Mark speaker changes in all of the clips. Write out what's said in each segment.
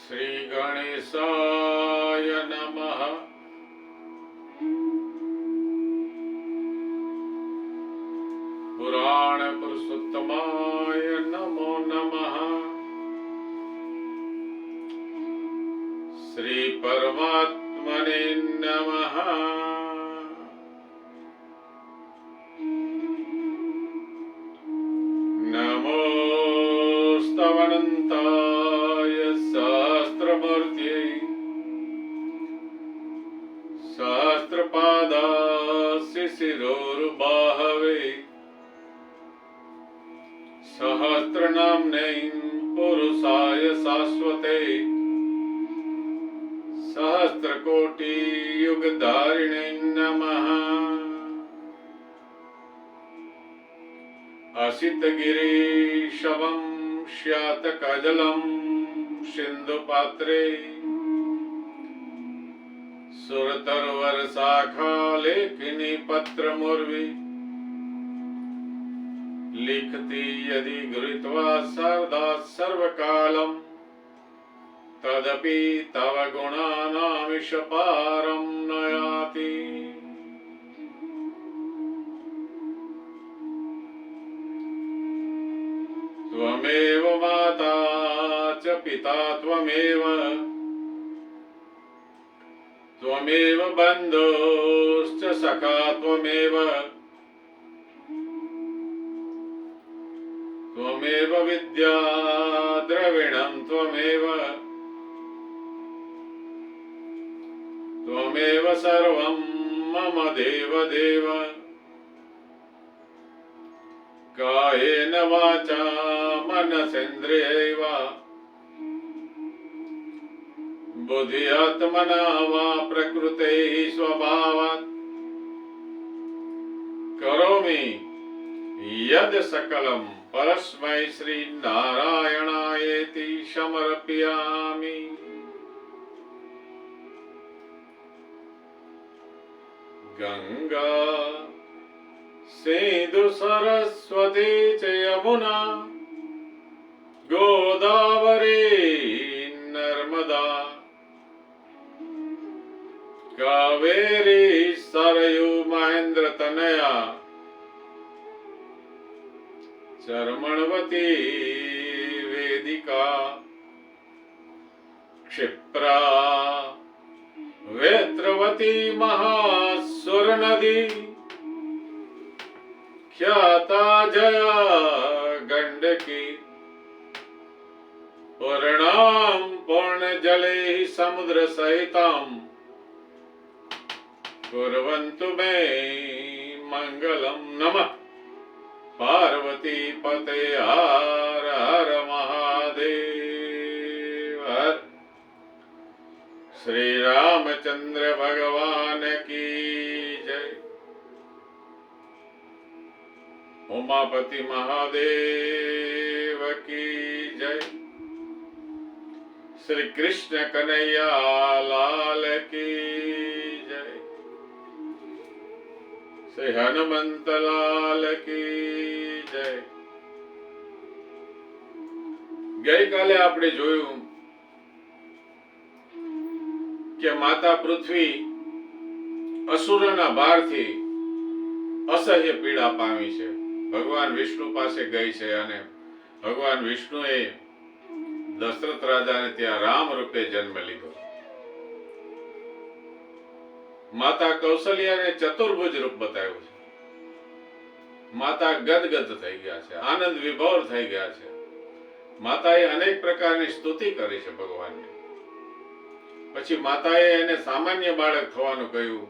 Speaker 1: श्री गणेशाय नमः। पुराण पुरुषोत्तमाय नमो नमः। श्री परमात्मने नमः। नमोस्तवनन्ताय सहस्रमूर्त्यै सहस्रपादास्य शिरोर्बाहवे सहस्रनाम्नै पुरुषाय शाश्वते सहस्रकोटियुगधारिणे नमः। असितगिरीशवं श्यातकजलं सिन्धुपात्रे सुरतरुवरशाखालेखिनी पत्रमुर्वी लिखति यदि गृहीत्वा सर्वदा सर्वकालं तदपि तव गुणानामीश पारं न याति। त्वमेव माता च पिता त्वमेव त्वमेव बन्धुश्च सखा त्वमेव त्वमेव विद्या द्रविणं त्वमेव त्वमेव सर्वं मम देव देव। कायेन वाचा मनसेन्द्रियैर्वा बुद्ध्यात्मना वा प्रकृते स्वभावात् करोमि यद् सकलं परस्मै श्री नारायणायेति समर्पयामि। गंगा सिंधु सरस्वती च यमुना गोदावरी नर्मदा कावेरी सरयू महेंद्र तनया चर्मणवती वेदिका क्षिप्रा वेत्रवती महासुर नदी ख्याता जया गंडकी पूर्णां पूर्ण जले समुद्र सहितां कुर्वन्तु मे मंगलम। नमः पार्वती पते हर हर महादेव। श्री रामचंद्र भगवान की जय। उमापति महादेव की जय। श्री कृष्ण कन्हैया लाल की जय। श्री हनुमंत लाल की जय। ગઈકાલે આપણે જોયું કે માતા પૃથ્વી અસુરોના ભારથી અસહ્ય પીડા પામી છે। ભગવાન વિષ્ણુ પાસે ગઈ છે અને ભગવાન વિષ્ણુએ દશરથ રાજાને ત્યાં રામ રૂપે જન્મ લીધો। માતા કૌશલ્યાને ચતુર્ભુજ રૂપ બતાવ્યું છે। માતા ગદગદ થઈ ગયા છે, આનંદ વિભોર થઈ ગયા છે। માતાએ અનેક પ્રકારની સ્તુતિ કરી છે ભગવાનની। પછી માતાએ એને સામાન્ય બાળક થવાનું કહ્યું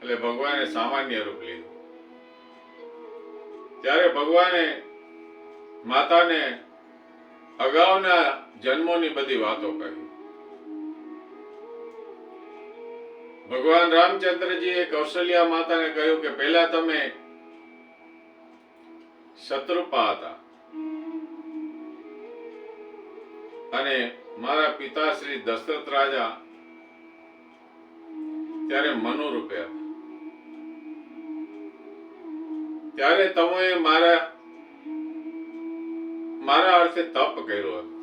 Speaker 1: એટલે ભગવાને સામાન્ય રૂપ લીધું। ત્યારે ભગવાને માતાને અગાઉના જન્મોની બધી વાતો કહી। ભગવાન રામચંદ્રજીએ કૌશલ્યા માતાને કહ્યું કે પહેલા તમે શત્રુપા હતા અને મારા પિતા શ્રી દશરથ રાજા ત્યારે મનુ રૂપે હતા। ત્યારે તમે મારા અર્થે તપ કર્યો હતો।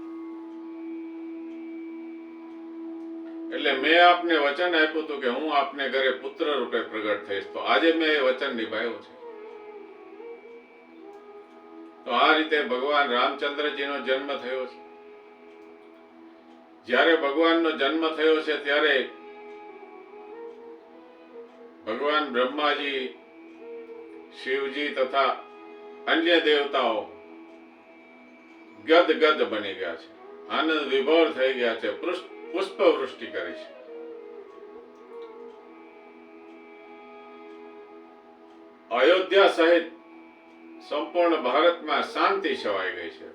Speaker 1: એટલે મેં આપને વચન આપ્યું હતું કે હું આપને ઘરે પુત્ર રૂપે પ્રગટ થઈશ, તો આજે મેં એ વચન નિભાવ્યું છે. તો આ રીતે ભગવાન રામચંદ્રજીનો જન્મ થયો છે. જ્યારે ભગવાનનો જન્મ થયો છે ત્યારે ભગવાન બ્રહ્માજી, શિવજી તથા અન્ય દેવતાઓ ગદગદ બની ગયા છે, આનંદ વિભોર થઈ ગયા છે, પુષ્પ વૃષ્ટિ કરી છે. અયોધ્યા સહિત સંપૂર્ણ ભારતમાં શાંતિ છવાઈ ગઈ છે.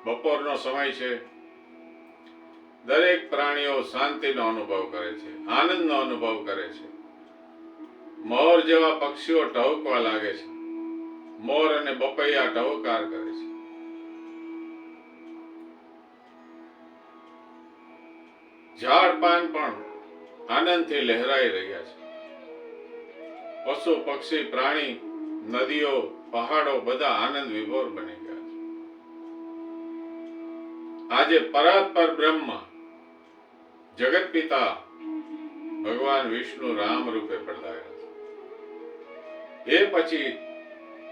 Speaker 1: બપોરનો સમય છે, દરેક પ્રાણીઓ શાંતિનો અનુભવ કરે છે, આનંદનો અનુભવ કરે છે. મોર જેવા પક્ષીઓ ટહુકવા લાગે છે. મોર અને બપૈયા ટહુકાર કરે છે. ઝાડ પાન પણ આનંદથી લહેરાઈ રહ્યા છે. પશુ પક્ષી પ્રાણી, નદીઓ, પહાડો બધા આનંદ વિભોર બની ગયા છે. આજે પરાત્પર બ્રહ્મ, જગત પિતા ભગવાન વિષ્ણુ રામ રૂપે પધાર્યા છે. એ પછી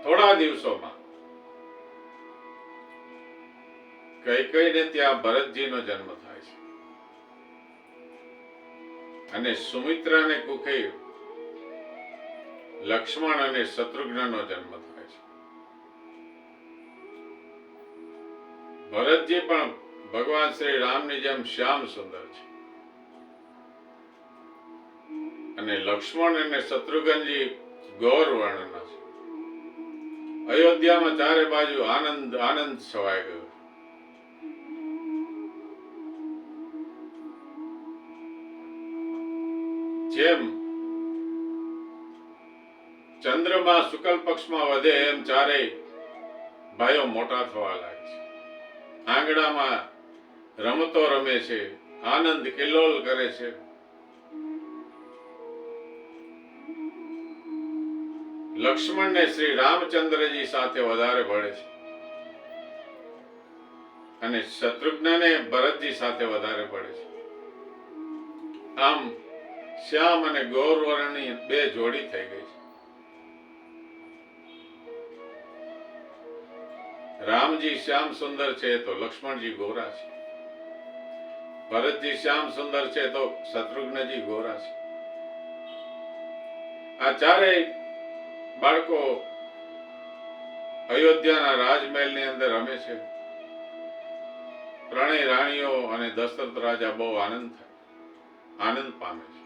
Speaker 1: થોડા દિવસોમાં કૈકેયીને ત્યાં ભરતજીનો જન્મ થાય છે અને સુમિત્રાને કુખે લક્ષ્મણ અને શત્રુઘ્નનો જન્મ થાય છે. ભરતજી પણ ભગવાન શ્રી રામની જેમ શ્યામ સુંદર છે અને લક્ષ્મણ અને શત્રુઘ્નજી ગૌર વર્ણના છે. અયોધ્યામાં ચારે બાજુ આનંદ આનંદ છવાઈ ગયો. જેમ ચંદ્રમાં શુક્લ પક્ષમાં વધે એમ ચારેય ભાઈઓ મોટા થવા લાગે છે. આંગણામાં રમતો રમે છે, આનંદ કિલ્લોલ કરે છે. લક્ષ્મણને શ્રી રામચંદ્રજી સાથે વધારે ભળે છે અને શત્રુઘ્નને ભરતજી સાથે વધારે ભળે છે. આમ શ્યામ અને ગૌર વર્ણની બે જોડી થઈ ગઈ છે. રામજી શ્યામ સુંદર છે તો લક્ષ્મણજી ગોરા છે. ભરતજી શ્યામ સુંદર છે તો શત્રુઘ્નજી ગોરા છે. આ ચારેય બાળકો અયોધ્યાના રાજમહેલની અંદર રમે છે. ત્રણેય રાણીઓ અને દશરથ રાજા બહુ આનંદ પામે છે.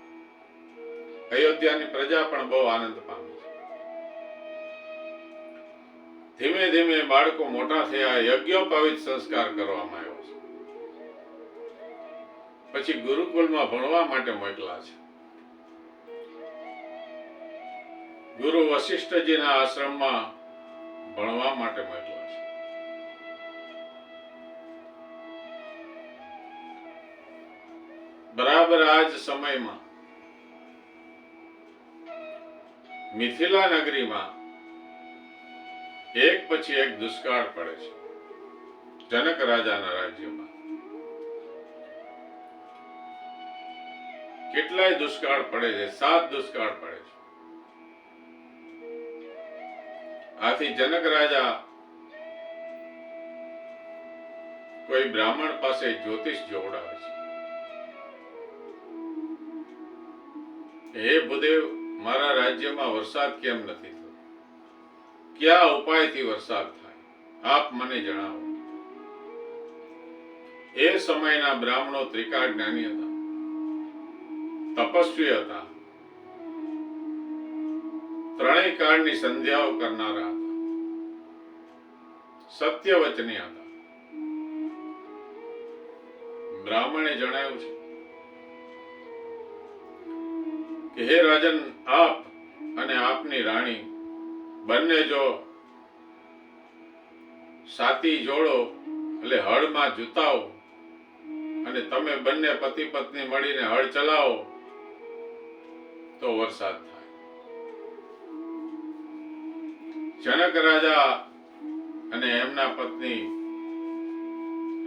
Speaker 1: અયોધ્યાની પ્રજા પણ બહુ આનંદ પામે છે. ધીમે ધીમે બાળકો મોટા થયા, યજ્ઞોપવિત સંસ્કાર કરવામાં આવ્યો છે. પછી ગુરુકુળમાં ભણવા માટે મોકલા છે. ગુરુ વશિષ્ઠજીના આશ્રમમાં ભણવા માટે મોકલા છે. બરાબર આ જ સમયમાં મિથિલા નગરીમાં એક પછી એક દુષ્કાળ પડે છે. જનક રાજાના રાજ્યમાં કેટલાય દુષ્કાળ પડે છે. 7 દુષ્કાળ પડે છે. આથી જનક રાજા કોઈ બ્રાહ્મણ પાસે જ્યોતિષ જોવડાવે છે. હે ભૂદેવ, મારા રાજ્યમાં વરસાદ કેમ નથી થતો? કયા ઉપાયથી વરસાદ થાય? આપ મને જણાવો. એ સમયના બ્રાહ્મણો ત્રિકાળ જ્ઞાની હતા, તપસ્વી હતા, ત્રણેય કાળની સંધ્યાઓ કરનારા હતા, સત્યવચની હતા. બ્રાહ્મણે જણાવ્યું છે કે હે રાજન, આપ અને આપની રાણી બંને જો સાતી જોડો એટલે હળમાં જુતાઓ અને તમે બંને પતિ પત્ની મળીને હળ ચલાવો તો વરસાદ થાય. જનક રાજા અને એમના પત્ની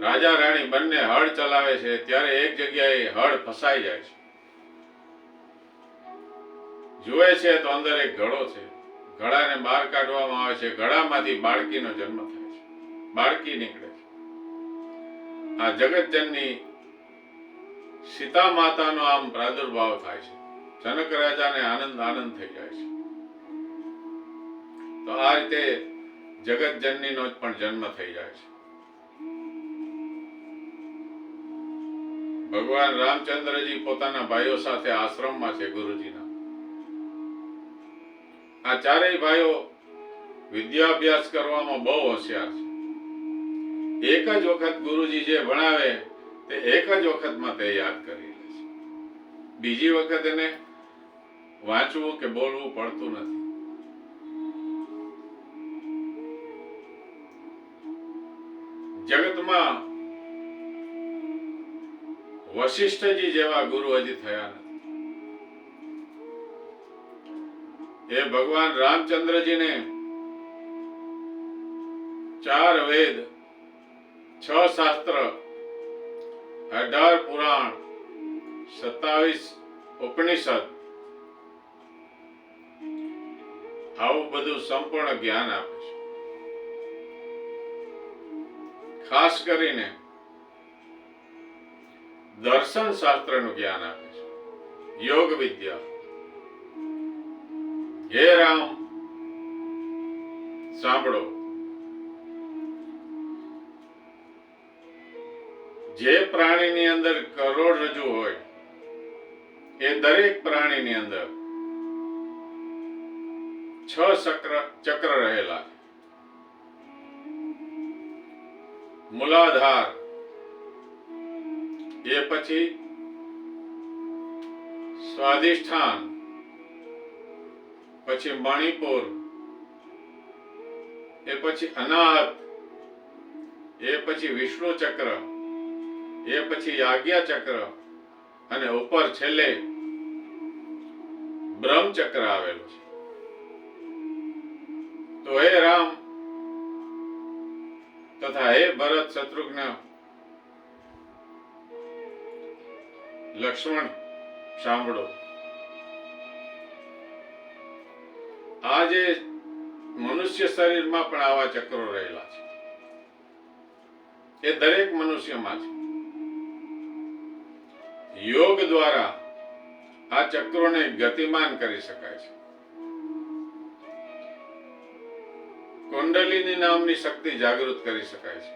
Speaker 1: રાજા રાણી બંને હળ ચલાવે છે ત્યારે એક જગ્યાએ હળ ફસાઈ જાય છે. જુએ છે તો અંદર એક ઘડો છે. ઘડાને બહાર કાઢવામાં આવે છે. ઘડામાંથી બાળકીનો જન્મ થાય છે. બાળકી નીકળે છે. આ જગતજનની સીતા માતાનો આમ પ્રાદુર્ભાવ થાય છે. જનક રાજાને આનંદ થઈ જાય છે. તો આ રીતે જગતજનનીનો પણ જન્મ થઈ જાય છે. ભગવાન રામચંદ્રજી પોતાના ભાઈઓ સાથે આશ્રમમાં છે ગુરુજીના. આ ચારેય ભાઈઓ વિદ્યાભ્યાસ કરવામાં બહુ હોશિયાર છે. એક જ વખત ગુરુજી જે ભણાવે તે એક જ વખતમાં તે યાદ કરી લે છે. બીજી વખત એને વાંચવું કે બોલવું પડતું નથી. જગતમાં વશિષ્ઠજી જેવા ગુરુ હજી થયા નથી. એ ભગવાન રામચંદ્રજીને 4 વેદ, 6 શાસ્ત્ર, 18 પુરાણ, 27 ઉપનિષદ આવું બધું સંપૂર્ણ જ્ઞાન આપે છે. ખાસ કરીને દર્શન શાસ્ત્રનું જ્ઞાન આપે છે. યોગ વિદ્યા. હે રામ, સાંભળો, જે પ્રાણીની અંદર કરોડરજ્જુ હોય એ દરેક પ્રાણીની અંદર 6 ચક્ર રહેલા. મૂલાધાર, એ પછી સ્વાધિષ્ઠાન, પછી મણિપુર, એ પછી અનાહત, એ પછી વિષ્ણુ ચક્ર, એ પછી આજ્ઞા ચક્ર અને ઉપર છેલ્લે બ્રહ્મ ચક્ર આવેલું છે. તો હે રામ તથા હે ભરત, શત્રુઘ્ન, લક્ષ્મણ, સાંભળો. આ જે મનુષ્ય શરીરમાં પણ આવા ચક્રો રહેલા છે. એ દરેક મનુષ્યમાં છે. યોગ દ્વારા આ ચક્રોને ગતિમાન કરી શકાય છે. કુંડલિની નામની શક્તિ જાગૃત કરી શકાય છે.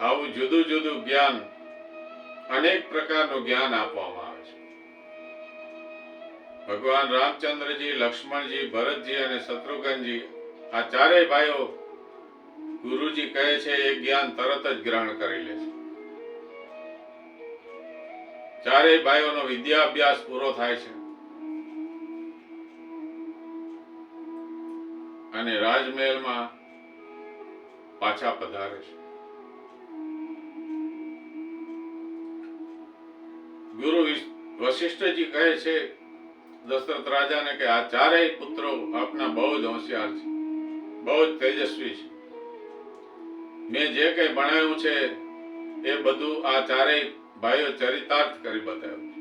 Speaker 1: આવું જુદું જુદું જ્ઞાન, અનેક પ્રકારનું જ્ઞાન આપવામાં આવે છે. ભગવાન રામચંદ્રજી, લક્ષ્મણજી, ભરતજી અને શત્રુઘ્નજી, આ ચારેય ભાઈઓ ગુરુજી કહે છે એ જ્ઞાન તરત જ ગ્રહણ કરી લે છે. ચારેય ભાઈઓનો વિદ્યાભ્યાસ પૂરો થાય છે અને રાજમહેલમાં પાછા પધારે છે. ગુરુ વશિષ્ઠજી કહે છે દશરથ રાજાને કે આ ચારેય પુત્રો આપના બહુ જ હોશિયાર છે, બહુ જ તેજસ્વી છે. મેં જે કંઈ ભણાવ્યું છે એ બધું આ ચારેય ભાઈઓ ચરિતાર્થ કરી બતાવ્યું છે.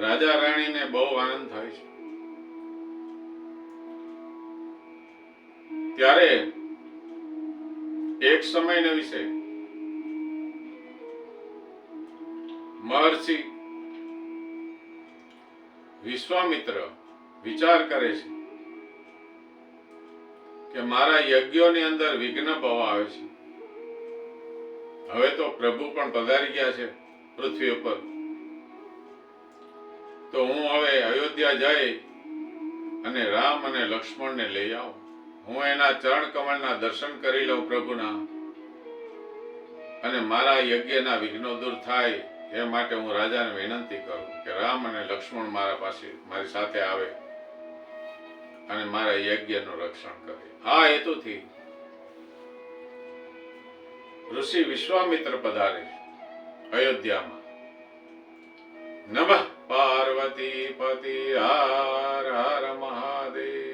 Speaker 1: રાજા રાણીને બહુ આનંદ થાય છે. ત્યારે એક સમયના વિશે મહર્ષિ વિશ્વામિત્ર વિચાર કરે છે કે મારા યજ્ઞોની અંદર વિઘ્ન બહુ આવે છે. હવે તો પ્રભુ પણ પધારી ગયા છે પૃથ્વી ઉપર, તો હું હવે અયોધ્યા જઈ અને રામ અને લક્ષ્મણને લઈ આવું. હું એના ચરણ કમળના દર્શન કરી લઉં પ્રભુના, અને મારા યજ્ઞના વિઘ્નો દૂર થાય એ માટે હું રાજાને વિનંતી કરું કે રામ અને લક્ષ્મણ મારા પાસે મારી સાથે આવે અને મારા યજ્ઞનું રક્ષણ કરે. આ હેતુથી ઋષિ વિશ્વામિત્ર પધારે અયોધ્યામાં. નમઃ પાર્વતી પતિ હર હર મહાદેવ.